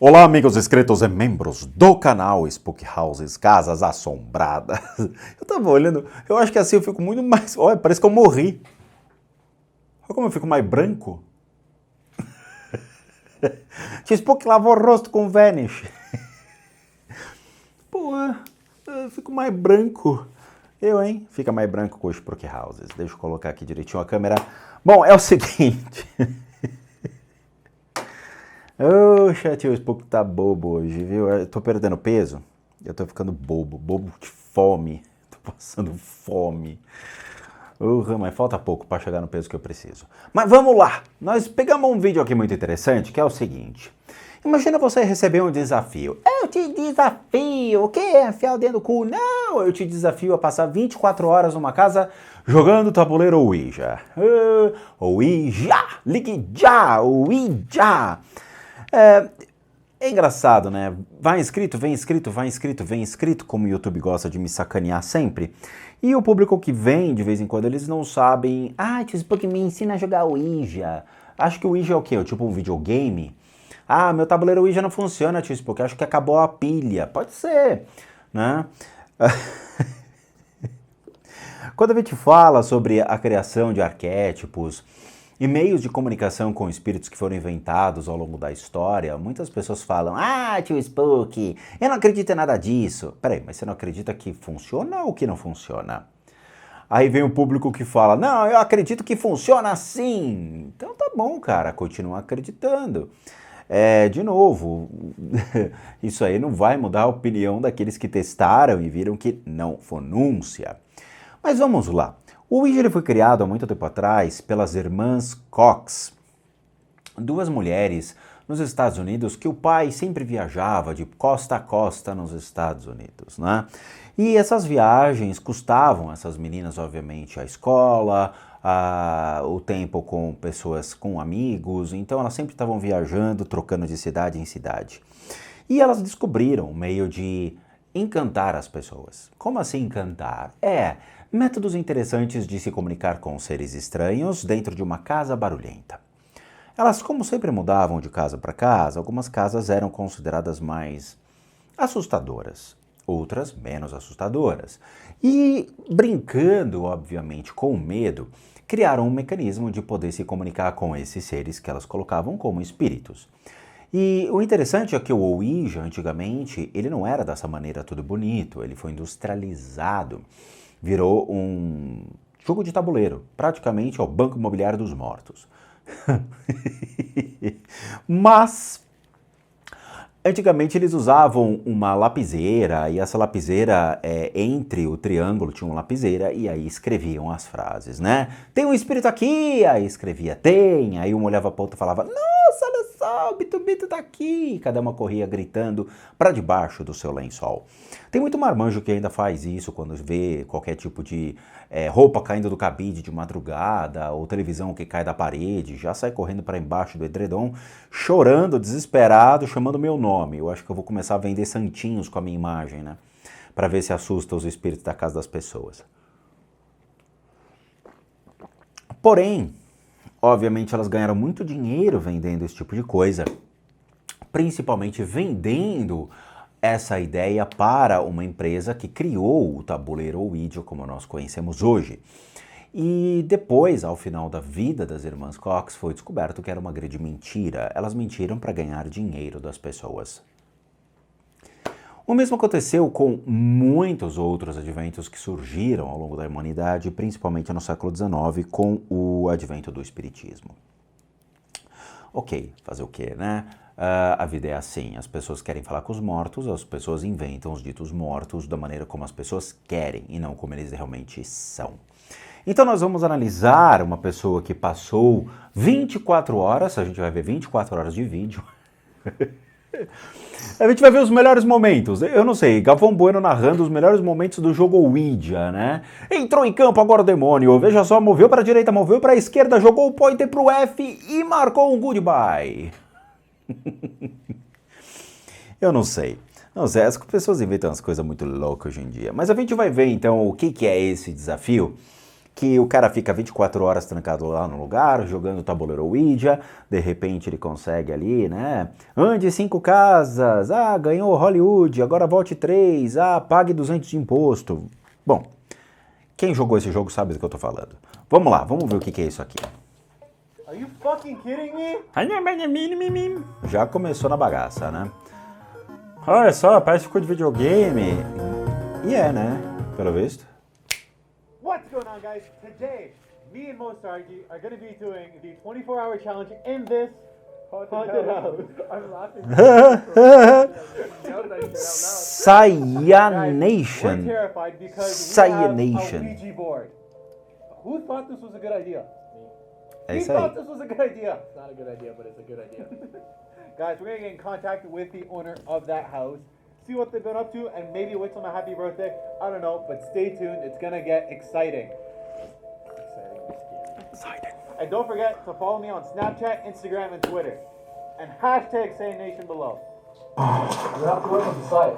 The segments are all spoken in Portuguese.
Olá, amigos inscritos e membros do canal Spook Houses, Casas Assombradas. Eu tava olhando, eu acho que assim eu fico muito mais... Olha, parece que eu morri. Olha como eu fico mais branco. Tio Spook lavou o rosto com Vanish. Pô, eu fico mais branco. Hein? Fica mais branco com os Spook Houses. Deixa eu colocar aqui direitinho a câmera. Bom, é o seguinte... Oxa, tio, o Spook tá bobo hoje, viu? Eu tô perdendo peso, eu tô ficando bobo de fome, tô passando fome. Mas falta pouco para chegar no peso que eu preciso. Mas vamos lá, nós pegamos um vídeo aqui muito interessante, que é o seguinte. Imagina você receber um desafio. Eu te desafio, o quê? Enfiar o dedo no cu? Não, eu te desafio a passar 24 horas numa casa jogando tabuleiro Ouija. Ouija, ligue já, Ouija. É engraçado, né? Vai inscrito, vem inscrito, vai inscrito, vem inscrito, como o YouTube gosta de me sacanear sempre. E o público que vem, de vez em quando, eles não sabem... Ah, tio Spook, me ensina a jogar Ouija. Acho que o Ouija é o quê? Tipo um videogame? Ah, meu tabuleiro Ouija não funciona, tio Spook, acho que acabou a pilha. Pode ser, né? Quando a gente fala sobre a criação de arquétipos e meios de comunicação com espíritos que foram inventados ao longo da história, muitas pessoas falam: ah, tio Spook, eu não acredito em nada disso. Peraí, mas você não acredita que funciona ou que não funciona? Aí vem o público que fala: não, eu acredito que funciona assim. Então tá bom, cara, continua acreditando. De novo, isso aí não vai mudar a opinião daqueles que testaram e viram que não fonúncia. Mas vamos lá. O Ouija ele foi criado há muito tempo atrás pelas irmãs Cox, duas mulheres nos Estados Unidos que o pai sempre viajava de costa a costa nos Estados Unidos, né? E essas viagens custavam essas meninas, obviamente, a escola, o tempo com pessoas, com amigos, então elas sempre estavam viajando, trocando de cidade em cidade. E elas descobriram um meio de encantar as pessoas. Como assim encantar? Métodos interessantes de se comunicar com seres estranhos dentro de uma casa barulhenta. Elas, como sempre, mudavam de casa para casa, algumas casas eram consideradas mais assustadoras, outras menos assustadoras. E, brincando, obviamente, com o medo, criaram um mecanismo de poder se comunicar com esses seres que elas colocavam como espíritos. E o interessante é que o Ouija, antigamente, ele não era dessa maneira tudo bonito, ele foi industrializado. Virou um jogo de tabuleiro, praticamente é o Banco Imobiliário dos Mortos. Mas, antigamente eles usavam uma lapiseira, e essa lapiseira, entre o triângulo tinha uma lapiseira, e aí escreviam as frases, né? Tem um espírito aqui, aí escrevia tem, aí uma olhava para outra e falava, nossa, olha só, o Bitu tá aqui, e cada uma corria gritando para debaixo do seu lençol. Tem muito marmanjo que ainda faz isso quando vê qualquer tipo de roupa caindo do cabide de madrugada ou televisão que cai da parede, já sai correndo para embaixo do edredom, chorando, desesperado, chamando meu nome. Eu acho que eu vou começar a vender santinhos com a minha imagem, né? Para ver se assusta os espíritos da casa das pessoas. Porém, obviamente elas ganharam muito dinheiro vendendo esse tipo de coisa, principalmente vendendo essa ideia para uma empresa que criou o tabuleiro Ouija como nós conhecemos hoje. E depois, ao final da vida das irmãs Cox, foi descoberto que era uma grande mentira. Elas mentiram para ganhar dinheiro das pessoas. O mesmo aconteceu com muitos outros adventos que surgiram ao longo da humanidade, principalmente no século XIX, com o advento do espiritismo. Ok, fazer o quê, né? A vida é assim, as pessoas querem falar com os mortos, as pessoas inventam os ditos mortos da maneira como as pessoas querem e não como eles realmente são. Então nós vamos analisar uma pessoa que passou 24 horas, a gente vai ver 24 horas de vídeo, a gente vai ver os melhores momentos, eu não sei, Galvão Bueno narrando os melhores momentos do jogo Ouija, né? Entrou em campo agora o demônio, veja só, moveu para a direita, moveu para a esquerda, jogou o pointer para o F e marcou um goodbye. Eu não sei, as pessoas inventam umas coisas muito loucas hoje em dia, mas a gente vai ver então o que é esse desafio que o cara fica 24 horas trancado lá no lugar, jogando tabuleiro Ouija, de repente ele consegue ali, né? Ande 5 casas, ganhou Hollywood, agora volte 3, pague 200 de imposto. Bom, quem jogou esse jogo sabe do que eu tô falando. Vamos lá, vamos ver o que é isso aqui. Are you fucking kidding me? Já começou na bagaça, né? Olha só, parece que ficou de videogame. E né? Pelo visto. What's going on, guys? Today, me and Mostargi are going to be doing the 24-hour challenge in this haunted house. I'm laughing. We're Nation. terrified because we have a Nation. Ouija board. Who thought this was a good idea? É He isso aí. thought this was a good idea. It's not a good idea, but it's a good idea. Guys, we're going to get in contact with the owner of that house, see what they've been up to, and maybe wish them a happy birthday. I don't know, but stay tuned. It's going to get exciting. Exciting. And don't forget to follow me on Snapchat, Instagram, and Twitter. And hashtag SayNation below. You have to work on the site.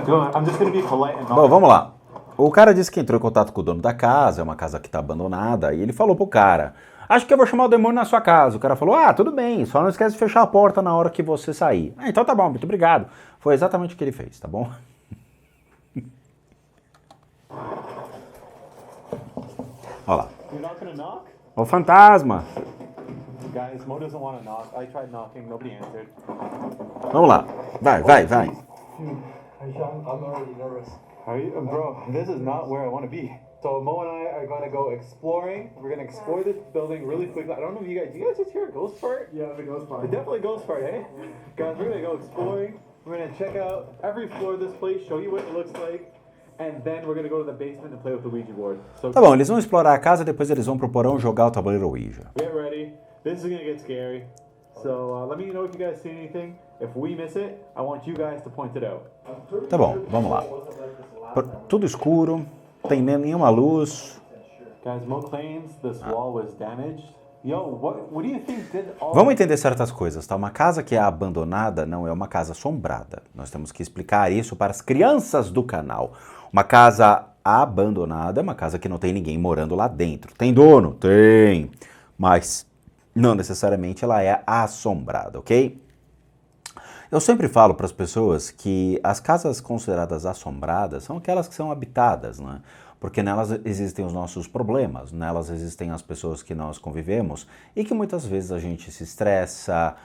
Yeah, I'm just going to be polite and Bom, vamos lá. O cara disse que entrou em contato com o dono da casa, é uma casa que está abandonada, e ele falou pro cara: acho que eu vou chamar o demônio na sua casa. O cara falou: tudo bem, só não esquece de fechar a porta na hora que você sair. Então tá bom, muito obrigado. Foi exatamente o que ele fez, tá bom? Olha lá. You're not going to knock? O fantasma. Guys, Mo doesn't want to knock. I tried knocking, nobody answered. Vamos lá. Vai. I'm already nervous. Are you, bro, this is not where I want to be. So Mo and I are going to go exploring. We're going to explore this building really quickly. I don't know if do you guys just hear a ghost fart? Yeah, the ghost part. It definitely ghost fart, eh? Guys, we're going to go exploring. We're going to check out every floor of this place, show you what it looks like. And then we're going to go to the basement and play with the Ouija board. So Tá bom, eles vão explorar a casa, depois eles vão pro porão jogar o tabuleiro Ouija. get ready. This is going to get scary. So let me know if you guys see anything. If we miss it, I want you guys to point it out. Tá bom, vamos lá. Tudo escuro, tem nenhuma luz. Guys, Mo claims this wall was damaged. Yo, what do you think did all Vamos entender certas coisas, tá? Uma casa que é abandonada não é uma casa assombrada. Nós temos que explicar isso para as crianças do canal. Uma casa abandonada é uma casa que não tem ninguém morando lá dentro. Tem dono? Tem. Mas não necessariamente ela é assombrada, ok? Eu sempre falo para as pessoas que as casas consideradas assombradas são aquelas que são habitadas, né? Porque nelas existem os nossos problemas, nelas existem as pessoas que nós convivemos e que muitas vezes a gente se estressa,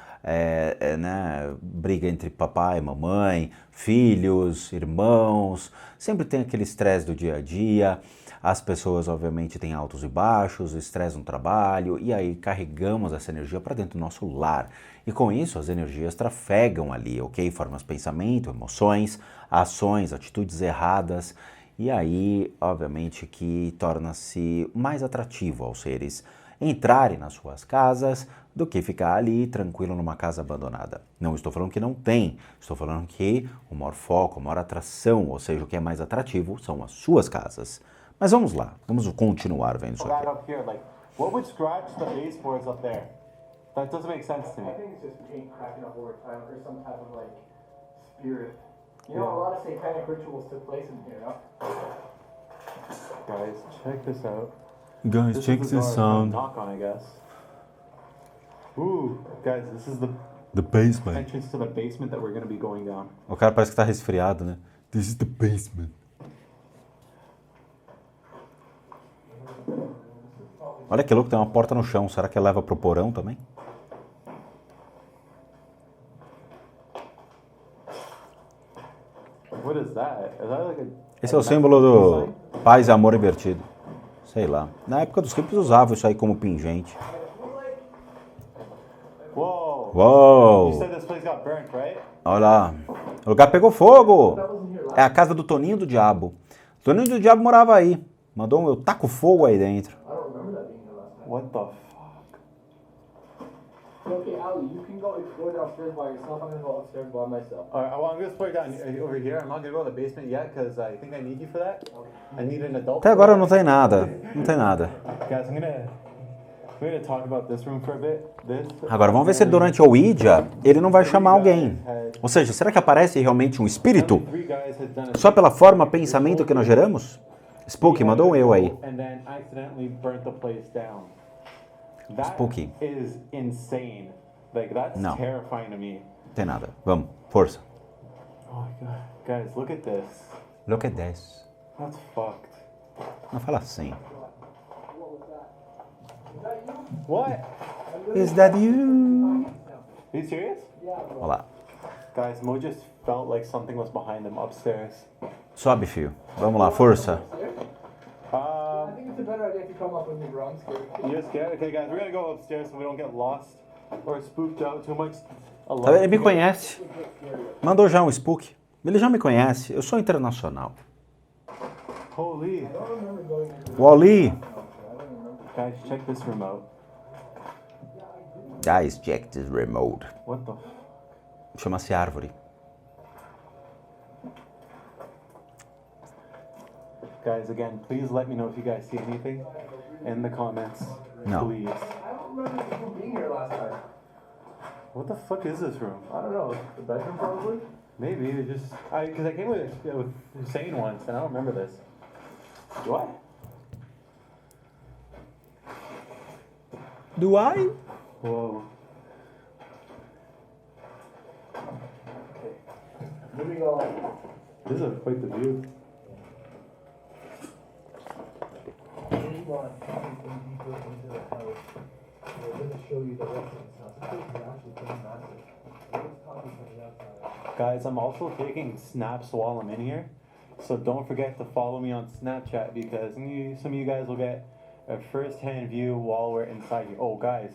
né? Briga entre papai e mamãe, filhos, irmãos, sempre tem aquele estresse do dia a dia. As pessoas, obviamente, têm altos e baixos, estresse no trabalho, e aí carregamos essa energia para dentro do nosso lar. E com isso, as energias trafegam ali, ok? Formam pensamento, emoções, ações, atitudes erradas, e aí, obviamente, que torna-se mais atrativo aos seres entrarem nas suas casas do que ficar ali tranquilo numa casa abandonada. Não estou falando que não tem, estou falando que o maior foco, a maior atração, ou seja, o que é mais atrativo, são as suas casas. Mas vamos lá, vamos continuar vendo isso aqui. up here? Like, what would scratch the baseboards up there? That doesn't make sense to me. I think it's just paint cracking up over time or some type of like spirit. You know, a lot of satanic rituals took place in here, no? Guys, check this out. Guys, This is the door to knock on, I guess. Ooh, guys, this is the The basement. entrance to the basement that we're going to be going down. O cara parece que tá resfriado, né? This is the basement. Olha que louco, tem uma porta no chão. Será que leva pro porão também? What is that? Is that like a... Esse é o símbolo do paz e amor invertido. Sei lá. Na época dos hippies usavam isso aí como pingente. Whoa! You Uou! said this place got burnt, right? Olha lá. O lugar pegou fogo. É a casa do Toninho do Diabo. O Toninho do Diabo morava aí. Mandou eu taco fogo aí dentro. I don't remember that being here last time. What the fuck? Okay, Ali, you can go explore downstairs by yourself. I'm gonna go upstairs by myself. Alright, well, I'm going to explore down over here. I'm not going to go to the basement yet because I think I need you for that. I need an adult. Até agora não tem nada. Não tem nada. Guys, we're gonna talk about this room for a bit. Agora vamos ver se durante o Ouija ele não vai chamar alguém. Ou seja, será que aparece realmente um espírito? Só pela forma, pensamento que nós geramos? Spooky, we had mandou to eu go aí. And then accidentally burnt the place down. That Spooky. is insane. Like, that's No. terrifying to me. Tem nada. Vamos, força. Oh my god. Guys, look at this. Look at this. That's fucked. Não fala assim. What? Is that you? Are you serious? Olha lá. Guys, Mo just felt like something was behind him upstairs. Sobe, fio. Vamos lá, força. I think it's a better idea if you come up with me, bro. I'm scared. You're scared? Okay, guys, we're gonna go upstairs so we don't get lost or spooked out too much. Tá vendo? Ele me conhece. Mandou já um spook. Ele já me conhece. Eu sou internacional. Holy. Wally. Guys, check this remote. Guys, check this remote. What the f... Chama-se árvore. Guys, again, please let me know if you guys see anything in the comments. No. Please. I don't remember this room being here last time. What the fuck is this room? I don't know. The bedroom probably? Maybe it just... Because I came with Hussein once, and I don't remember this. Do I? Do I? Whoa. Moving on. This is quite the view. Moving on. Something deeper into the house. We're going to show you the residence house. This place is actually pretty massive. Everyone's talking from the outside. Guys, I'm also taking snaps while I'm in here. So don't forget to follow me on Snapchat because some of you guys will get a first-hand view while we're inside here. Oh, guys.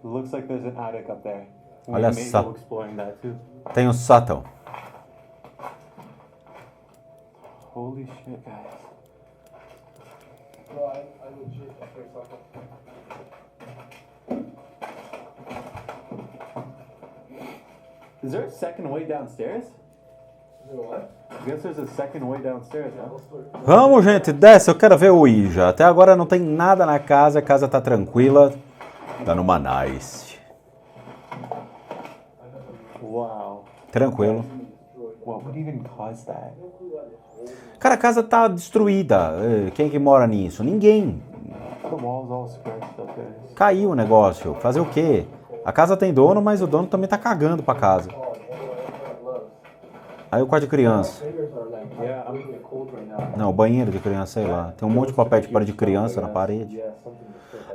Looks like there's an attic up there. We Olha may só. go exploring that too. Tem o sótão. Holy shit, guys. Bro, I legit afraid something. Is there a second way downstairs? Is there what? I guess there's a second way downstairs, huh? Vamos, gente, desce. Eu quero ver o Ouija. Até agora não tem nada na casa. A casa tá tranquila. Tá numa nice. Wow. Tranquilo. What would even cause that? Cara, a casa tá destruída. Quem que mora nisso? Ninguém. The wall's all scratched up, guys. Caiu o negócio. Fazer o quê? A casa tem dono, mas o dono também tá cagando pra casa. Aí o quarto de criança. Yeah, I'm... Não, banheiro de criança, sei lá. Tem um monte de papel de parede de criança na parede.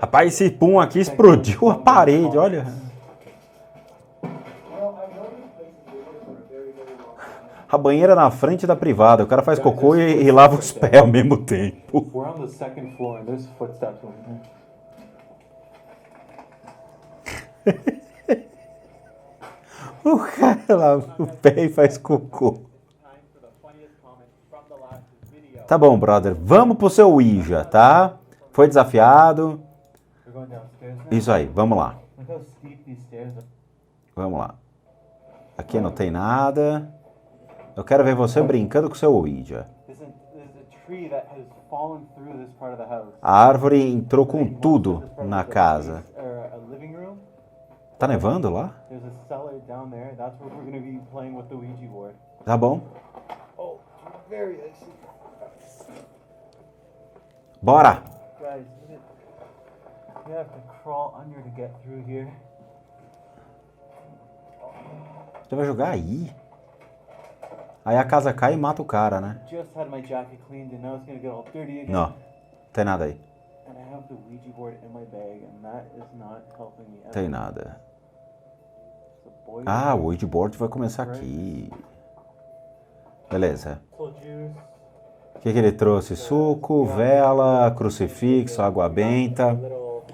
Rapaz, esse pum aqui explodiu a parede, olha. A banheira na frente da privada. O cara faz cocô e lava os pés ao mesmo tempo. We're on the second floor and there's footsteps over there. O cara lava o pé e faz cocô. Tá bom, brother. Vamos pro seu Ouija, tá? Foi desafiado. We're going downstairs now. Isso aí, vamos lá. Look how steep these stairs are. Vamos lá. Aqui não tem nada. Eu quero ver você brincando com o seu Ouija. There's a tree that has fallen through this part of the house. A árvore entrou com tudo na casa. A living room. Tá nevando lá? There's a cellar down there. That's where we're going to be playing with the Ouija board. Tá bom. Oh, very icy. Bora! Guys, you have to crawl under to get through here. Você vai jogar aí? Aí a casa cai e mata o cara, né? Just had my jacket cleaned and now it's going to get all dirty again. Não, tem nada aí. And I have the Ouija board in my bag and that is not helping me at Tem all. nada. The boy Ah, o Ouija board vai começar aqui. Beleza. juice. O que ele trouxe? Suco, vela, crucifixo, água benta. Little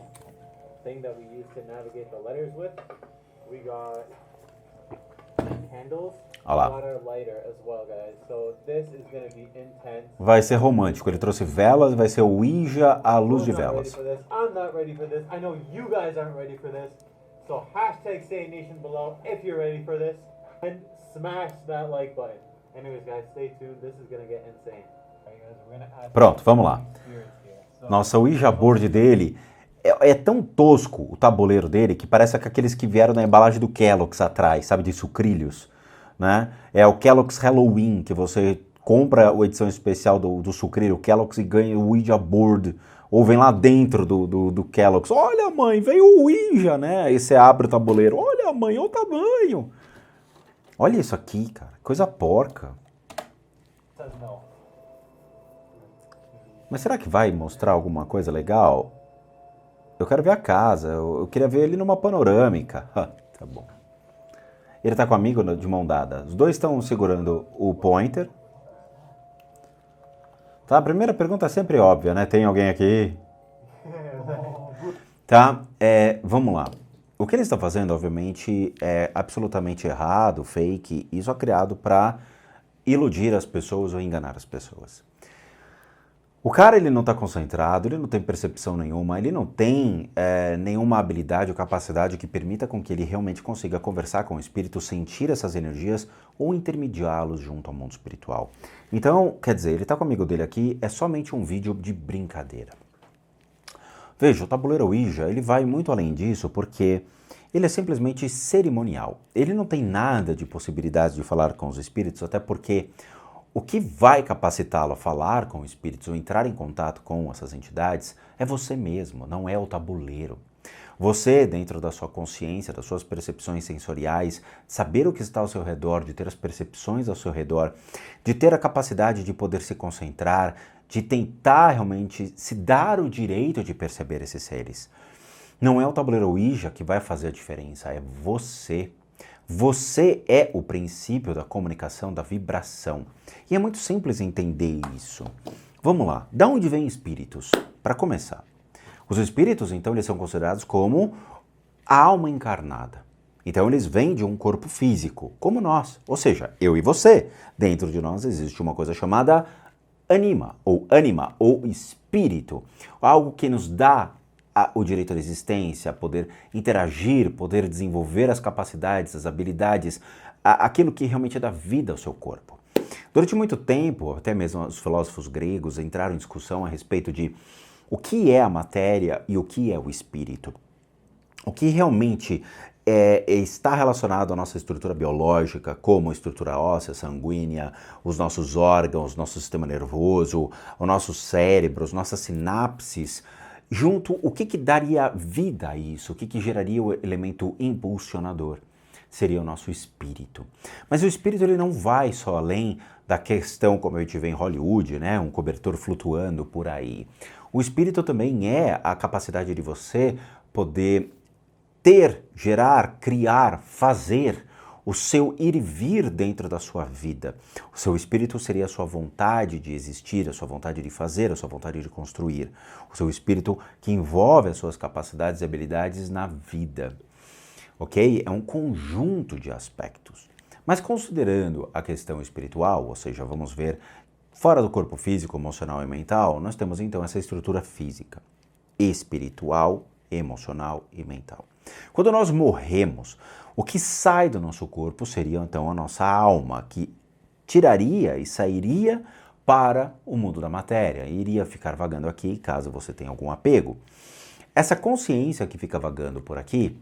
thing that we use to navigate the letters with. We got candles. Olha lá. Got our lighter as well, guys. So this is going to be intense. Vai ser romântico. Ele trouxe velas, vai ser o Ouija à luz de I'm not ready velas. for this. I'm not ready for this. I know you guys aren't ready for this. So hashtag Stay Nation below if you're ready for this. And smash that like button. Anyways, guys, stay tuned. This is going to get insane. Alright, guys, we're going to add Pronto, vamos lá. spirits here. So, Nossa, o Ouija board dele é tão tosco, o tabuleiro dele, que parece aqueles que vieram na embalagem do Kellogg's atrás, sabe, de sucrilhos, né? É o Kellogg's Halloween, que você compra a edição especial do Sucrilho Kellogg's e ganha o Ouija Board, ou vem lá dentro do Kellogg's. Olha, mãe, veio o Ouija, né? Aí você abre o tabuleiro. Olha, mãe, olha o tamanho. Olha isso aqui, cara. Coisa porca. Mas será que vai mostrar alguma coisa legal? Eu quero ver a casa. Eu queria ver ele numa panorâmica. Tá bom. Ele tá com o amigo de mão dada. Os dois estão segurando o pointer. Tá, a primeira pergunta é sempre óbvia, né? Tem alguém aqui? Tá, vamos lá. O que eles estão fazendo, obviamente, é absolutamente errado, fake, e só criado para iludir as pessoas ou enganar as pessoas. O cara, ele não está concentrado, ele não tem percepção nenhuma, ele não tem nenhuma habilidade ou capacidade que permita com que ele realmente consiga conversar com o espírito, sentir essas energias ou intermediá-los junto ao mundo espiritual. Então, quer dizer, ele está com o amigo dele aqui, é somente um vídeo de brincadeira. Veja, o tabuleiro Ouija, ele vai muito além disso porque ele é simplesmente cerimonial. Ele não tem nada de possibilidade de falar com os espíritos, até porque o que vai capacitá-lo a falar com espíritos ou entrar em contato com essas entidades é você mesmo, não é o tabuleiro. Você, dentro da sua consciência, das suas percepções sensoriais, saber o que está ao seu redor, de ter as percepções ao seu redor, de ter a capacidade de poder se concentrar, de tentar realmente se dar o direito de perceber esses seres. Não é o tabuleiro Ouija que vai fazer a diferença, é você. Você é o princípio da comunicação, da vibração. E é muito simples entender isso. Vamos lá, de onde vêm espíritos? Para começar. Os espíritos, então, eles são considerados como a alma encarnada. Então, eles vêm de um corpo físico, como nós. Ou seja, eu e você. Dentro de nós existe uma coisa chamada anima, ou espírito. Algo que nos dá o direito à existência, poder interagir, poder desenvolver as capacidades, as habilidades, aquilo que realmente dá vida ao seu corpo. Durante muito tempo, até mesmo os filósofos gregos entraram em discussão a respeito de o que é a matéria e o que é o espírito. O que realmente está relacionado à nossa estrutura biológica, como a estrutura óssea, sanguínea, os nossos órgãos, nosso sistema nervoso, o nosso cérebro, as nossas sinapses, junto, o que daria vida a isso? O que geraria o elemento impulsionador? Seria o nosso espírito. Mas o espírito, ele não vai só além da questão, como a gente vê em Hollywood, né? Um cobertor flutuando por aí. O espírito também é a capacidade de você poder ter, gerar, criar, fazer o seu ir e vir dentro da sua vida. O seu espírito seria a sua vontade de existir, a sua vontade de fazer, a sua vontade de construir. O seu espírito que envolve as suas capacidades e habilidades na vida. Ok? É um conjunto de aspectos. Mas considerando a questão espiritual, ou seja, vamos ver fora do corpo físico, emocional e mental, nós temos então essa estrutura física, espiritual, emocional e mental. Quando nós morremos, o que sai do nosso corpo seria então a nossa alma, que tiraria e sairia para o mundo da matéria, e iria ficar vagando aqui caso você tenha algum apego. Essa consciência que fica vagando por aqui,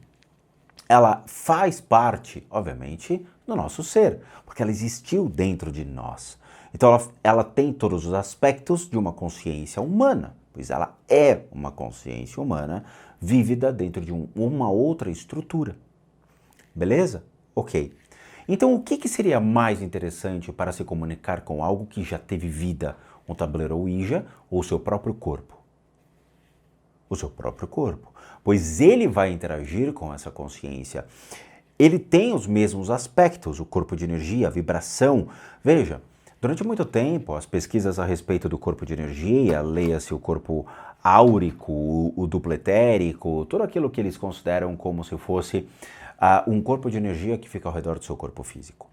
ela faz parte, obviamente, do nosso ser, porque ela existiu dentro de nós. Então ela tem todos os aspectos de uma consciência humana, pois ela é uma consciência humana vívida dentro de uma outra estrutura. Beleza? Ok. Então o que seria mais interessante para se comunicar com algo que já teve vida? Um tabuleiro Ouija ou o seu próprio corpo? O seu próprio corpo. Pois ele vai interagir com essa consciência. Ele tem os mesmos aspectos, o corpo de energia, a vibração. Veja, durante muito tempo, as pesquisas a respeito do corpo de energia, leia-se o corpo áurico, o duplo etérico, tudo aquilo que eles consideram como se fosse um corpo de energia que fica ao redor do seu corpo físico.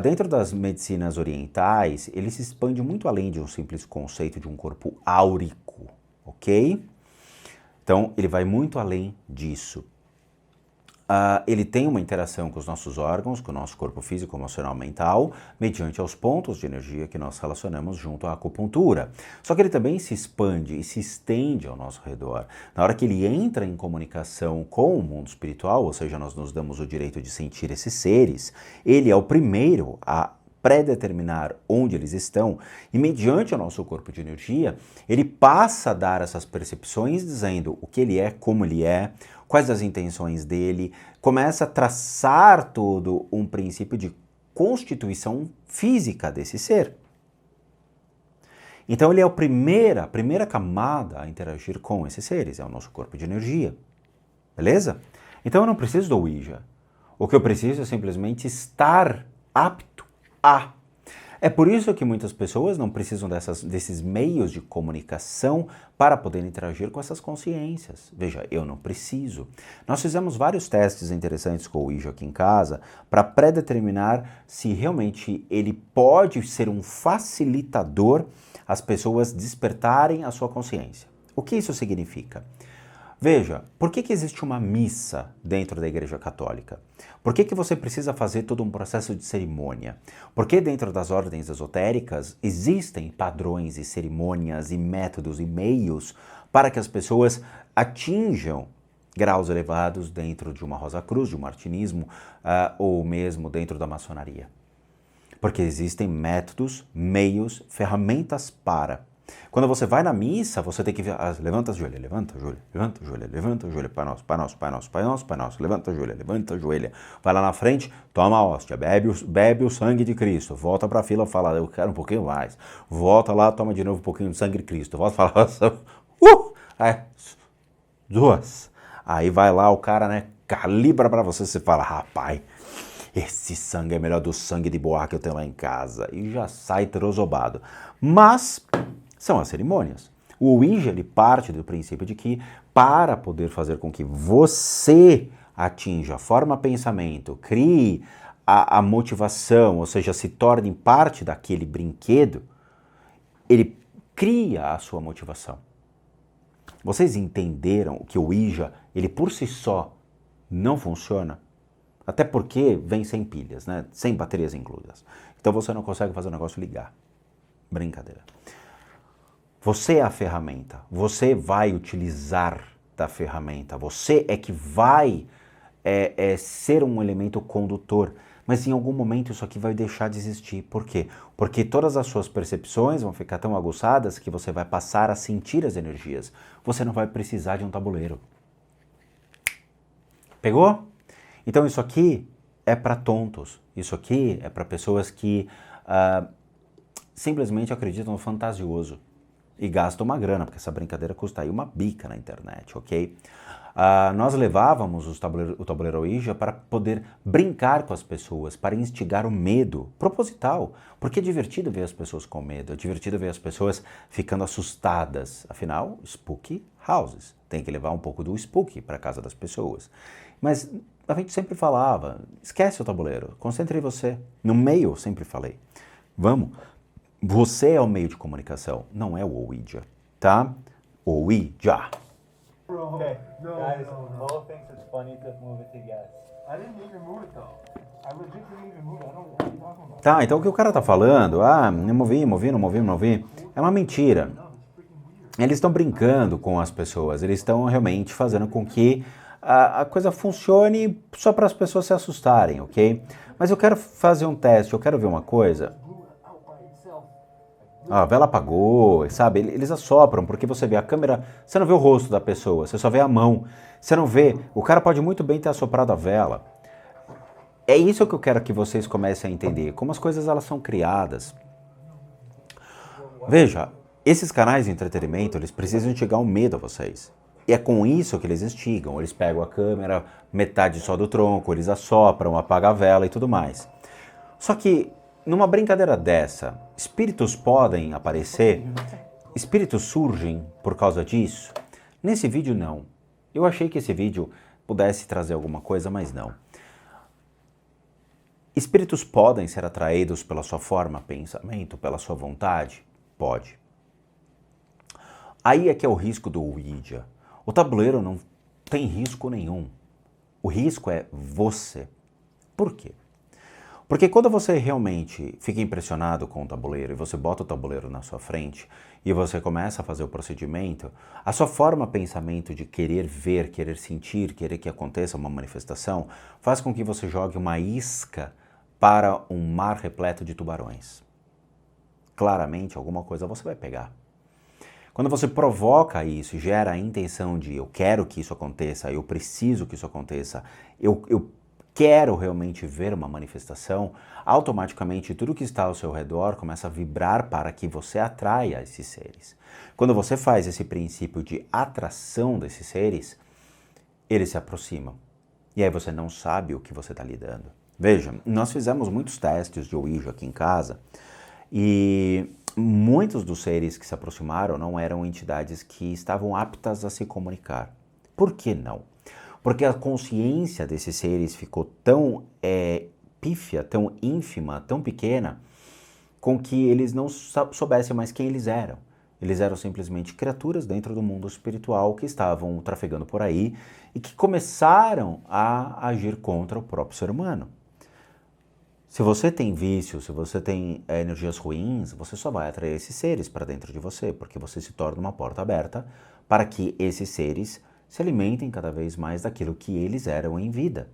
Dentro das medicinas orientais, ele se expande muito além de um simples conceito de um corpo áurico, ok? Então, ele vai muito além disso. Ele tem uma interação com os nossos órgãos, com o nosso corpo físico, emocional, mental, mediante aos pontos de energia que nós relacionamos junto à acupuntura. Só que ele também se expande e se estende ao nosso redor. Na hora que ele entra em comunicação com o mundo espiritual, ou seja, nós nos damos o direito de sentir esses seres, ele é o primeiro a pré-determinar onde eles estão, e mediante o nosso corpo de energia, ele passa a dar essas percepções dizendo o que ele é, como ele é, quais as intenções dele, começa a traçar todo um princípio de constituição física desse ser. Então ele é a primeira camada a interagir com esses seres, é o nosso corpo de energia. Beleza? Então eu não preciso do Ouija. O que eu preciso é simplesmente estar apto a. É por isso que muitas pessoas não precisam desses meios de comunicação para poder interagir com essas consciências. Veja, eu não preciso. Nós fizemos vários testes interessantes com o Ouija aqui em casa para pré-determinar se realmente ele pode ser um facilitador às pessoas despertarem a sua consciência. O que isso significa? Veja, por que existe uma missa dentro da Igreja Católica? Por que você precisa fazer todo um processo de cerimônia? Porque dentro das ordens esotéricas existem padrões e cerimônias e métodos e meios para que as pessoas atinjam graus elevados dentro de uma Rosa Cruz, de um martinismo, ou mesmo dentro da maçonaria. Porque existem métodos, meios, ferramentas para. Quando você vai na missa, você tem que ver, levanta a joelha, levanta a joelha, levanta a joelha, levanta a joelha, Pai Nosso, Pai Nosso, Pai Nosso, Pai Nosso, Pai Nosso, levanta a joelha, levanta a joelha. Vai lá na frente, toma a hóstia, bebe o sangue de Cristo, volta pra fila, fala, eu quero um pouquinho mais. Volta lá, toma de novo um pouquinho de sangue de Cristo, volta e fala, duas. Aí vai lá o cara, né, calibra pra você fala, rapaz, esse sangue é melhor do sangue de boa que eu tenho lá em casa. E já sai trozobado. Mas são as cerimônias. O Ouija, ele parte do princípio de que para poder fazer com que você atinja, forma pensamento, crie a motivação, ou seja, se torne parte daquele brinquedo, ele cria a sua motivação. Vocês entenderam que o Ouija, ele por si só não funciona? Até porque vem sem pilhas, né? Sem baterias incluídas. Então você não consegue fazer o negócio ligar. Brincadeira. Você é a ferramenta. Você vai utilizar da ferramenta. Você é que vai ser um elemento condutor. Mas em algum momento isso aqui vai deixar de existir. Por quê? Porque todas as suas percepções vão ficar tão aguçadas que você vai passar a sentir as energias. Você não vai precisar de um tabuleiro. Pegou? Então isso aqui é para tontos, isso aqui é para pessoas que simplesmente acreditam no fantasioso e gastam uma grana, porque essa brincadeira custa aí uma bica na internet, ok? Nós levávamos o tabuleiro Ouija para poder brincar com as pessoas, para instigar o medo proposital, porque é divertido ver as pessoas com medo, é divertido ver as pessoas ficando assustadas, afinal, spooky houses, tem que levar um pouco do spooky para a casa das pessoas. Mas a gente sempre falava, esquece o tabuleiro, concentre em você. No meio eu sempre falei, vamos, você é o meio de comunicação, não é o Ouija, tá? Ouija. Okay, No, guys, no, no. Mo thinks it's funny to move it to yes. I didn't even move it though. I legit didn't even move it. I don't know what you're talking about. Tá, então o que o cara tá falando, não movi, é uma mentira. Eles estão brincando com as pessoas, eles estão realmente fazendo com que a coisa funcione só para as pessoas se assustarem, ok? Mas eu quero fazer um teste, eu quero ver uma coisa. A vela apagou, sabe? Eles assopram, porque você vê a câmera, você não vê o rosto da pessoa, você só vê a mão. Você não vê, o cara pode muito bem ter assoprado a vela. É isso que eu quero que vocês comecem a entender, como as coisas elas são criadas. Veja, esses canais de entretenimento, eles precisam instigar um medo a vocês. E é com isso que eles instigam. Eles pegam a câmera, metade só do tronco, eles assopram, apagam a vela e tudo mais. Só que, numa brincadeira dessa, espíritos podem aparecer, espíritos surgem por causa disso? Nesse vídeo, não. Eu achei que esse vídeo pudesse trazer alguma coisa, mas não. Espíritos podem ser atraídos pela sua forma, pensamento, pela sua vontade? Pode. Aí é que é o risco do Ouija. O tabuleiro não tem risco nenhum. O risco é você. Por quê? Porque quando você realmente fica impressionado com o tabuleiro e você bota o tabuleiro na sua frente e você começa a fazer o procedimento, a sua forma pensamento de querer ver, querer sentir, querer que aconteça uma manifestação, faz com que você jogue uma isca para um mar repleto de tubarões. Claramente, alguma coisa você vai pegar. Quando você provoca isso e gera a intenção de eu quero que isso aconteça, eu preciso que isso aconteça, eu quero realmente ver uma manifestação, automaticamente tudo que está ao seu redor começa a vibrar para que você atraia esses seres. Quando você faz esse princípio de atração desses seres, eles se aproximam. E aí você não sabe o que você está lidando. Veja, nós fizemos muitos testes de Ouija aqui em casa e muitos dos seres que se aproximaram não eram entidades que estavam aptas a se comunicar. Por que não? Porque a consciência desses seres ficou tão pífia, tão ínfima, tão pequena, com que eles não soubessem mais quem eles eram. Eles eram simplesmente criaturas dentro do mundo espiritual que estavam trafegando por aí e que começaram a agir contra o próprio ser humano. Se você tem vícios, se você tem energias ruins, você só vai atrair esses seres para dentro de você, porque você se torna uma porta aberta para que esses seres se alimentem cada vez mais daquilo que eles eram em vida.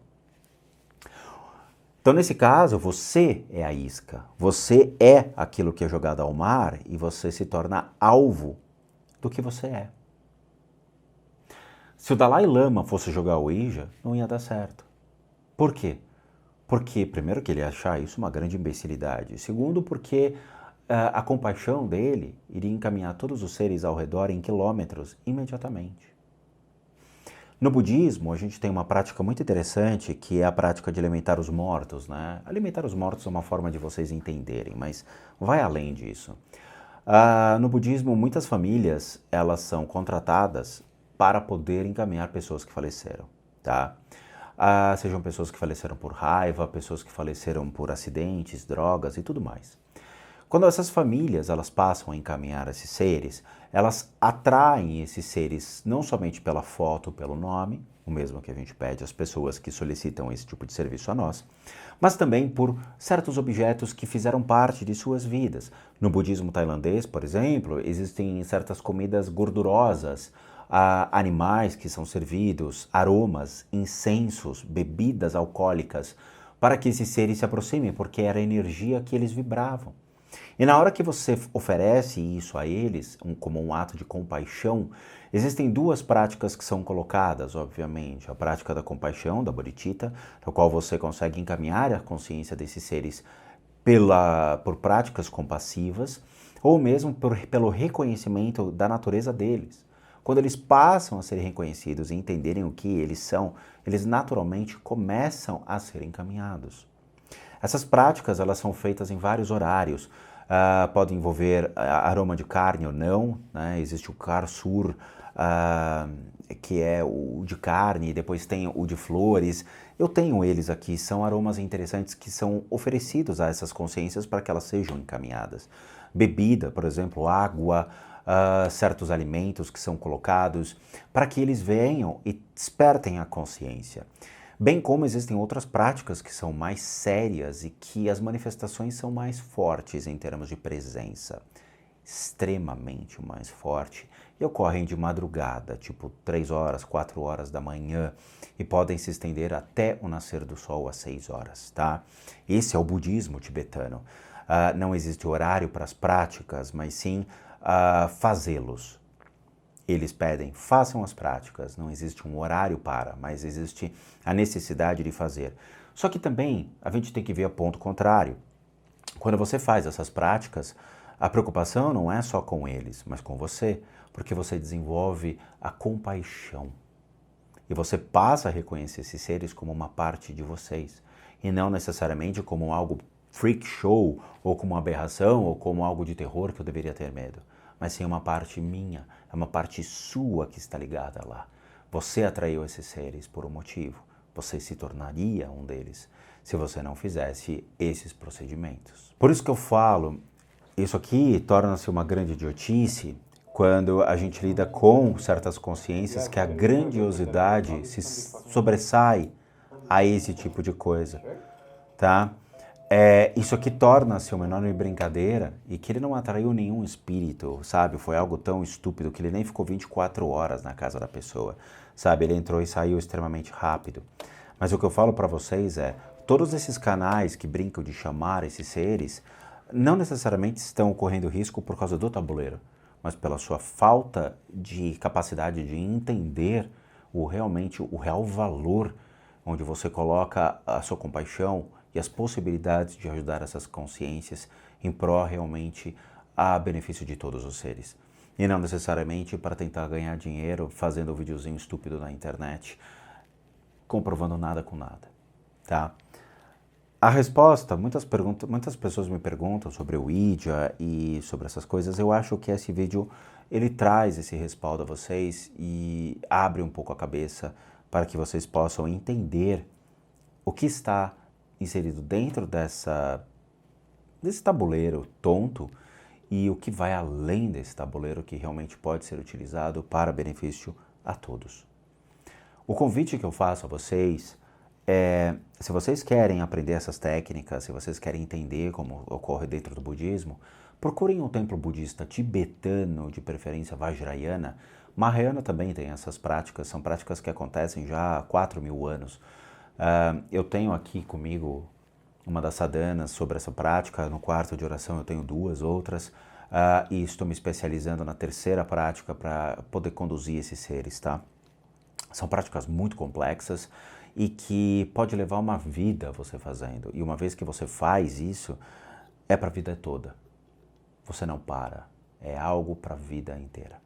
Então, nesse caso, você é a isca, você é aquilo que é jogado ao mar e você se torna alvo do que você é. Se o Dalai Lama fosse jogar Ouija, não ia dar certo. Por quê? Porque, primeiro, que ele ia achar isso uma grande imbecilidade. Segundo, porque a compaixão dele iria encaminhar todos os seres ao redor em quilômetros imediatamente. No budismo, a gente tem uma prática muito interessante, que é a prática de alimentar os mortos, né? Alimentar os mortos é uma forma de vocês entenderem, mas vai além disso. No budismo, muitas famílias, elas são contratadas para poder encaminhar pessoas que faleceram, tá? Sejam pessoas que faleceram por raiva, pessoas que faleceram por acidentes, drogas e tudo mais. Quando essas famílias elas passam a encaminhar esses seres, elas atraem esses seres não somente pela foto, pelo nome, o mesmo que a gente pede às pessoas que solicitam esse tipo de serviço a nós, mas também por certos objetos que fizeram parte de suas vidas. No budismo tailandês, por exemplo, existem certas comidas gordurosas, animais que são servidos, aromas, incensos, bebidas alcoólicas, para que esses seres se aproximem, porque era a energia que eles vibravam. E na hora que você oferece isso a eles, como um ato de compaixão, existem duas práticas que são colocadas, obviamente. A prática da compaixão, da bodhicitta, na qual você consegue encaminhar a consciência desses seres por práticas compassivas, ou mesmo pelo reconhecimento da natureza deles. Quando eles passam a ser reconhecidos e entenderem o que eles são, eles naturalmente começam a ser encaminhados. Essas práticas elas são feitas em vários horários. Pode envolver aroma de carne ou não, né? Existe o karsur, que é o de carne, e depois tem o de flores. Eu tenho eles aqui, são aromas interessantes que são oferecidos a essas consciências para que elas sejam encaminhadas. Bebida, por exemplo, água, certos alimentos que são colocados para que eles venham e despertem a consciência. Bem como existem outras práticas que são mais sérias e que as manifestações são mais fortes em termos de presença, extremamente mais forte, e ocorrem de madrugada, tipo 3 horas, 4 horas da manhã, e podem se estender até o nascer do sol às 6 horas, tá? Esse é o budismo tibetano. Não existe horário para as práticas, mas sim fazê-los. Eles pedem, façam as práticas, não existe um horário para, mas existe a necessidade de fazer. Só que também a gente tem que ver o ponto contrário. Quando você faz essas práticas, a preocupação não é só com eles, mas com você, porque você desenvolve a compaixão. E você passa a reconhecer esses seres como uma parte de vocês, e não necessariamente como algo freak show, ou como uma aberração, ou como algo de terror que eu deveria ter medo. Mas sim uma parte minha, é uma parte sua que está ligada lá. Você atraiu esses seres por um motivo. Você se tornaria um deles se você não fizesse esses procedimentos. Por isso que eu falo, isso aqui torna-se uma grande idiotice quando a gente lida com certas consciências que a grandiosidade se sobressai a esse tipo de coisa, tá? Isso aqui torna-se uma enorme brincadeira e que ele não atraiu nenhum espírito, sabe? Foi algo tão estúpido que ele nem ficou 24 horas na casa da pessoa, sabe? Ele entrou e saiu extremamente rápido. Mas o que eu falo para vocês é, todos esses canais que brincam de chamar esses seres não necessariamente estão correndo risco por causa do tabuleiro, mas pela sua falta de capacidade de entender realmente o real valor onde você coloca a sua compaixão e as possibilidades de ajudar essas consciências em pró realmente a benefício de todos os seres. E não necessariamente para tentar ganhar dinheiro fazendo um videozinho estúpido na internet, comprovando nada com nada, tá? A resposta, muitas pessoas me perguntam sobre o Ouija e sobre essas coisas. Eu acho que esse vídeo, ele traz esse respaldo a vocês e abre um pouco a cabeça para que vocês possam entender o que está inserido dentro desse tabuleiro tonto e o que vai além desse tabuleiro que realmente pode ser utilizado para benefício a todos. O convite que eu faço a vocês é, se vocês querem aprender essas técnicas, se vocês querem entender como ocorre dentro do budismo, procurem um templo budista tibetano, de preferência Vajrayana. Mahayana também tem essas práticas, são práticas que acontecem já há 4.000 anos. Eu tenho aqui comigo uma das sadhanas sobre essa prática, no quarto de oração eu tenho 2 outras, e estou me especializando na terceira prática para poder conduzir esses seres, tá? São práticas muito complexas e que pode levar uma vida você fazendo. E uma vez que você faz isso, é para a vida toda. Você não para. É algo para a vida inteira,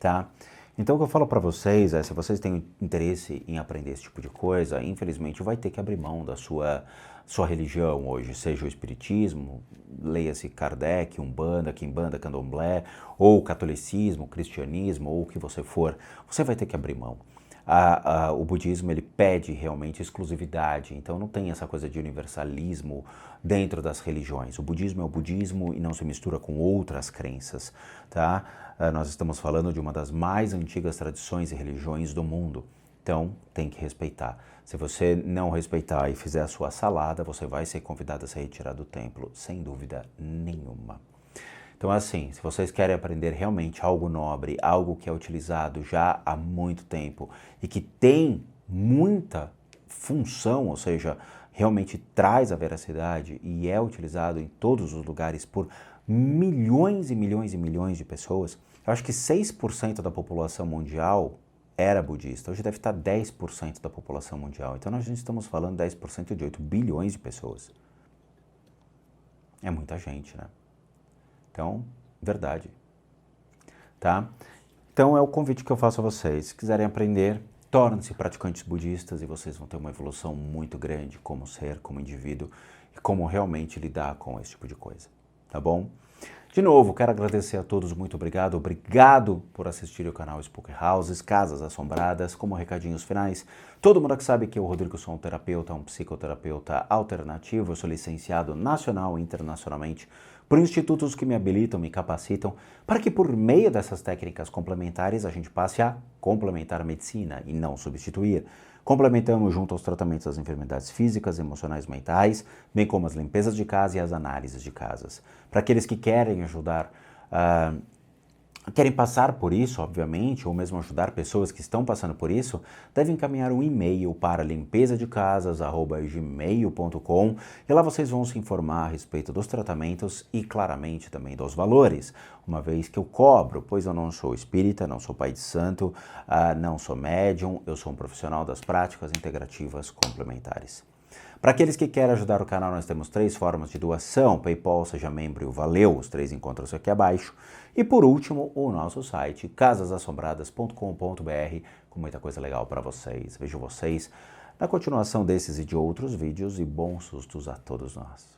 tá? Então o que eu falo para vocês é, se vocês têm interesse em aprender esse tipo de coisa, infelizmente vai ter que abrir mão da sua religião hoje, seja o espiritismo, leia-se Kardec, Umbanda, Quimbanda, Candomblé, ou catolicismo, cristianismo, ou o que você for, você vai ter que abrir mão. O budismo, ele pede realmente exclusividade, então não tem essa coisa de universalismo dentro das religiões. O budismo é o budismo e não se mistura com outras crenças, tá? Nós estamos falando de uma das mais antigas tradições e religiões do mundo, então tem que respeitar. Se você não respeitar e fizer a sua salada, você vai ser convidado a se retirar do templo, sem dúvida nenhuma. Então, assim, se vocês querem aprender realmente algo nobre, algo que é utilizado já há muito tempo e que tem muita função, ou seja, realmente traz a veracidade e é utilizado em todos os lugares por milhões e milhões e milhões de pessoas, eu acho que 6% da população mundial era budista. Hoje deve estar 10% da população mundial. Então, nós estamos falando 10% de 8 bilhões de pessoas. É muita gente, né? Então, verdade, tá? Então é o convite que eu faço a vocês. Se quiserem aprender, tornem-se praticantes budistas e vocês vão ter uma evolução muito grande como ser, como indivíduo e como realmente lidar com esse tipo de coisa, tá bom? De novo, quero agradecer a todos, muito obrigado. Obrigado por assistir o canal Spooky Houses, Casas Assombradas. Como recadinhos finais, todo mundo que sabe que eu, Rodrigo, sou um terapeuta, um psicoterapeuta alternativo. Eu sou licenciado nacional e internacionalmente por institutos que me habilitam, me capacitam, para que por meio dessas técnicas complementares a gente passe a complementar a medicina e não substituir. Complementamos junto aos tratamentos das enfermidades físicas, emocionais, mentais, bem como as limpezas de casa e as análises de casas. Para aqueles que querem ajudar, querem passar por isso, obviamente, ou mesmo ajudar pessoas que estão passando por isso, devem encaminhar um e-mail para limpezadecasas@gmail.com e lá vocês vão se informar a respeito dos tratamentos e claramente também dos valores, uma vez que eu cobro, pois eu não sou espírita, não sou pai de santo, não sou médium, eu sou um profissional das práticas integrativas complementares. Para aqueles que querem ajudar o canal, nós temos 3 formas de doação: PayPal, Seja Membro e o Valeu, os 3 encontram-se aqui abaixo. E por último, o nosso site, casasassombradas.com.br, com muita coisa legal para vocês. Vejo vocês na continuação desses e de outros vídeos e bons sustos a todos nós.